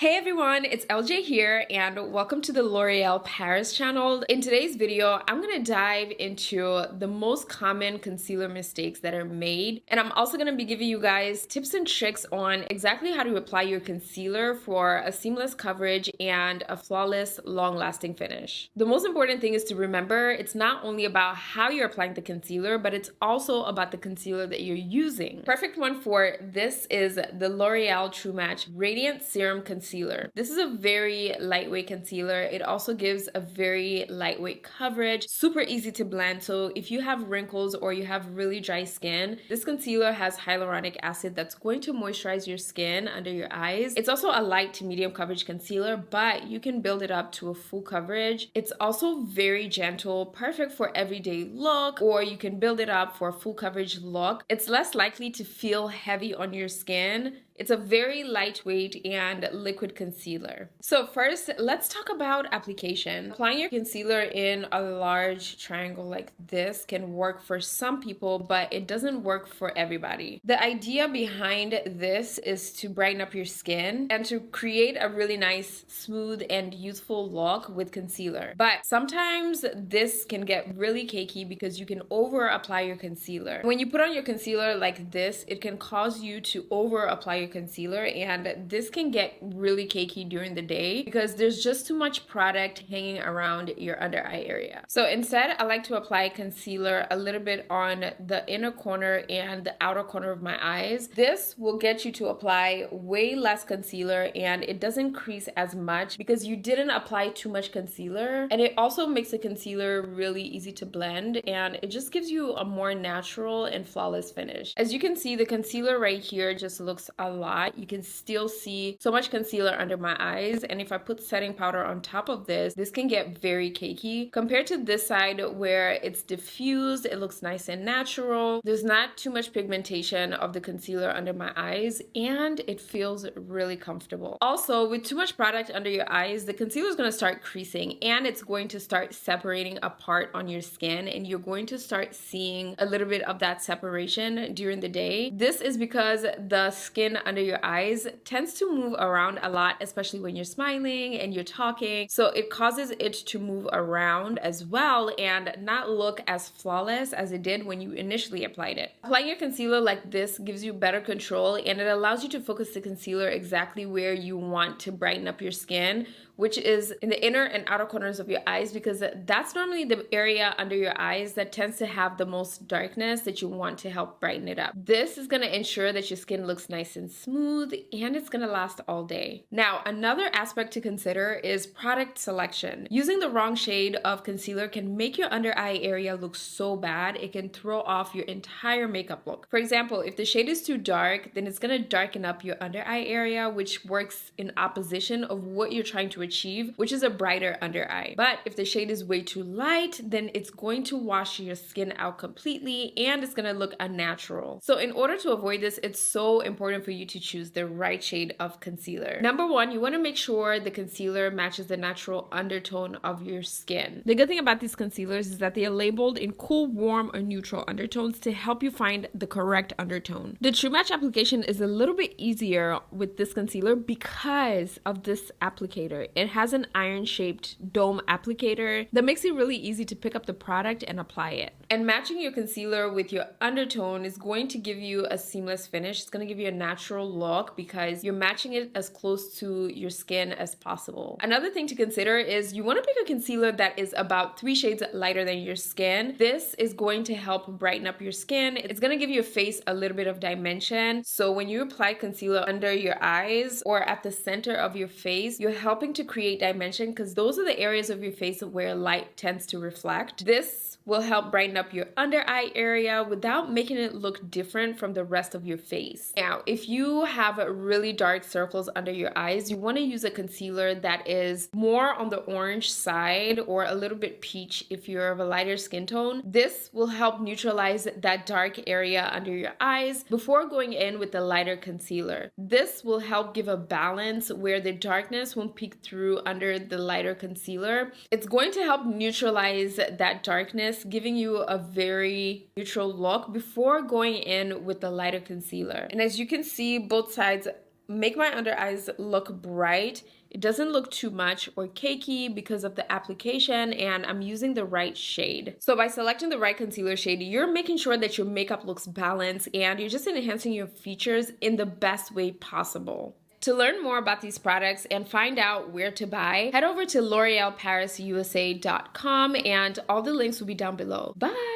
Hey everyone, it's LJ here and welcome to the L'Oreal Paris channel. In today's video, I'm gonna dive into the most common concealer mistakes that are made, and I'm also gonna be giving you guys tips and tricks on exactly how to apply your concealer for a seamless coverage and a flawless, long-lasting finish. The most important thing is to remember it's not only about how you're applying the concealer, but it's also about the concealer that you're using. Perfect one for this is the L'Oreal True Match Radiant Serum Concealer. This is a very lightweight concealer. It also gives a very lightweight coverage, super easy to blend. So if you have wrinkles or you have really dry skin, this concealer has hyaluronic acid that's going to moisturize your skin under your eyes. It's also a light to medium coverage concealer, but you can build it up to a full coverage. It's also very gentle, perfect for everyday look, or you can build it up for a full coverage look. It's less likely to feel heavy on your skin. It's a very lightweight and liquid concealer. So first, let's talk about application. Applying your concealer in a large triangle like this can work for some people, but it doesn't work for everybody. The idea behind this is to brighten up your skin and to create a really nice, smooth, and youthful look with concealer. But sometimes this can get really cakey because you can over apply your concealer. When you put on your concealer like this, it can cause you to over apply your concealer, and this can get really cakey during the day because there's just too much product hanging around your under eye area. So instead, I like to apply concealer a little bit on the inner corner and the outer corner of my eyes. This will get you to apply way less concealer, and it doesn't crease as much because you didn't apply too much concealer, and it also makes the concealer really easy to blend, and it just gives you a more natural and flawless finish. As you can see, the concealer right here just looks a lot. You can still see so much concealer under my eyes, and if I put setting powder on top of this can get very cakey compared to this side where it's diffused. It looks nice and natural. There's not too much pigmentation of the concealer under my eyes, and it feels really comfortable. Also, with too much product under your eyes, the concealer is going to start creasing, and it's going to start separating apart on your skin, and you're going to start seeing a little bit of that separation during the day. This is because the skin under your eyes tends to move around a lot, especially when you're smiling and you're talking. So it causes it to move around as well and not look as flawless as it did when you initially applied it. Applying your concealer like this gives you better control, and it allows you to focus the concealer exactly where you want to brighten up your skin, which is in the inner and outer corners of your eyes, because that's normally the area under your eyes that tends to have the most darkness that you want to help brighten it up. This is going to ensure that your skin looks nice and smooth, and it's going to last all day. Now, another aspect to consider is product selection. Using the wrong shade of concealer can make your under eye area look so bad, it can throw off your entire makeup look. For example, if the shade is too dark, then it's going to darken up your under eye area, which works in opposition of what you're trying to achieve, which is a brighter under eye. But if the shade is way too light, then it's going to wash your skin out completely, and it's going to look unnatural. So in order to avoid this, it's so important for you to choose the right shade of concealer. Number one, you want to make sure the concealer matches the natural undertone of your skin. The good thing about these concealers is that they are labeled in cool, warm, or neutral undertones to help you find the correct undertone. The True Match application is a little bit easier with this concealer because of this applicator. It has an iron-shaped dome applicator that makes it really easy to pick up the product and apply it. And matching your concealer with your undertone is going to give you a seamless finish. It's going to give you a natural look because you're matching it as close to your skin as possible. Another thing to consider is you want to pick a concealer that is about 3 shades lighter than your skin. This is going to help brighten up your skin. It's going to give your face a little bit of dimension. So when you apply concealer under your eyes or at the center of your face, you're helping to create dimension because those are the areas of your face where light tends to reflect. This will help brighten up your under eye area without making it look different from the rest of your face. Now, if you have really dark circles under your eyes, you want to use a concealer that is more on the orange side or a little bit peach if you're of a lighter skin tone. This will help neutralize that dark area under your eyes before going in with the lighter concealer. This will help give a balance where the darkness won't peek through under the lighter concealer. It's going to help neutralize that darkness this, giving you a very neutral look before going in with the lighter concealer. And as you can see, both sides make my under eyes look bright. It doesn't look too much or cakey because of the application, and I'm using the right shade. So by selecting the right concealer shade, you're making sure that your makeup looks balanced and you're just enhancing your features in the best way possible. To learn more about these products and find out where to buy, head over to l'orealparisusa.com and all the links will be down below. Bye!